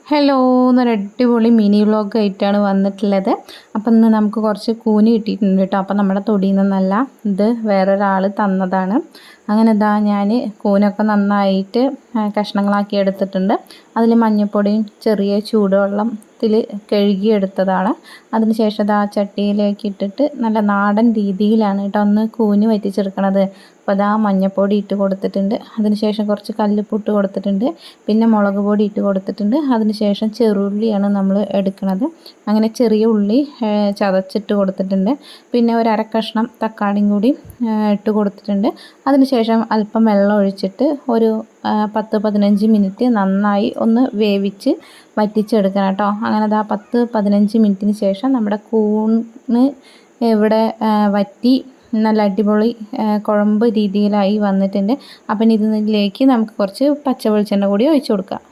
Hello, എന്നൊരു അടിപൊളി mini vlog ആയിട്ടാണ് വന്നിട്ടുള്ളത്. അപ്പം ഇന്ന് നമുക്ക് കുറച്ച് കൂന് കിട്ടിയിട്ടുണ്ട് കേട്ടോ. അപ്പം നമ്മുടെ തൊടിയിൽ നിന്നല്ല, ഇത് വേറൊരാൾ തന്നതാണ്. അങ്ങനെ ഇതാ ഞാൻ കൂനൊക്കെ നന്നായിട്ട് കഷ്ണങ്ങളാക്കി എടുത്തിട്ടുണ്ട്. അതിൽ മഞ്ഞൾപ്പൊടിയും ചെറിയ ചൂടുവെള്ളത്തിൽ കഴുകിയെടുത്തതാണ്. അതിന് ശേഷം ഇതാ ചട്ടിയിലേക്ക് ഇട്ടിട്ട് നല്ല നാടൻ രീതിയിലാണ് കേട്ടോ ഒന്ന് കൂന് വറ്റിച്ചെടുക്കണത്. അപ്പോൾ അതാ മഞ്ഞൾപ്പൊടി ഇട്ട് കൊടുത്തിട്ടുണ്ട്. അതിന് ശേഷം കുറച്ച് കല്ലുപ്പ് ഇട്ട് കൊടുത്തിട്ടുണ്ട്. പിന്നെ മുളക് പൊടി ഇട്ട് കൊടുത്തിട്ടുണ്ട്. അതിന് ശേഷം ചെറുള്ളിയാണ് നമ്മൾ എടുക്കുന്നത്. അങ്ങനെ ചെറിയ ഉള്ളി ചതച്ചിട്ട് കൊടുത്തിട്ടുണ്ട്. പിന്നെ ഒരു അരക്കഷ്ണം തക്കാളിയും കൂടി ഇട്ട് കൊടുത്തിട്ടുണ്ട്. അതിന് ശേഷം അല്പം വെള്ളം ഒഴിച്ചിട്ട് ഒരു 10-15 മിനിറ്റ് നന്നായി ഒന്ന് വേവിച്ച് വറ്റിച്ചെടുക്കണം കേട്ടോ. അങ്ങനെ അതാ 10-15 മിനിറ്റിന് ശേഷം നമ്മുടെ കൂണ് ഇവിടെ വറ്റി നല്ല അടിപൊളി കുഴമ്പ് രീതിയിലായി വന്നിട്ടുണ്ട്. അപ്പം ഇതിലേക്ക് നമുക്ക് കുറച്ച് പച്ച വെളിച്ചെണ്ണ കൂടി ഒഴിച്ചു കൊടുക്കാം.